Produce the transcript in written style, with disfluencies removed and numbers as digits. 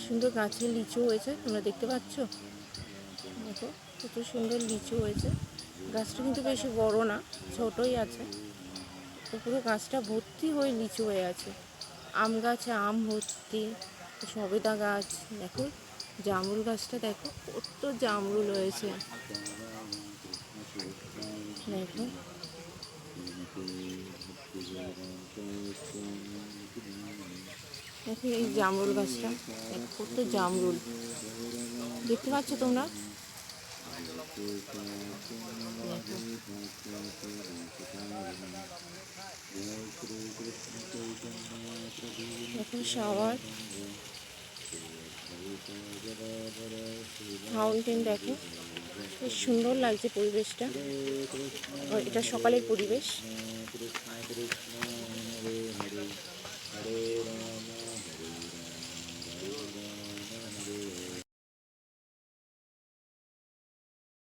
সুন্দর গাছে লিচু হয়েছে, তোমরা দেখতে পাচ্ছ। দেখো কত সুন্দর লিচু হয়েছে। গাছটা কিন্তু বেশি বড় না, ছোটই আছে। তো পুরো গাছটা ভর্তি হয়ে লিচু হয়ে আছে। আম গাছে আম ভর্তি, সবেদা গাছ। দেখো জামরুল গাছটা, দেখো কত জামরুল হয়েছে। দেখো দেখো এই জামরুল গাছটা, দেখো কত জামরুল, দেখতে পাচ্ছ তোমরা। দেখো শাওয়ার ফাউন্টেন, দেখো বেশ সুন্দর লাগছে পরিবেশটা। এটা সকালের পরিবেশ।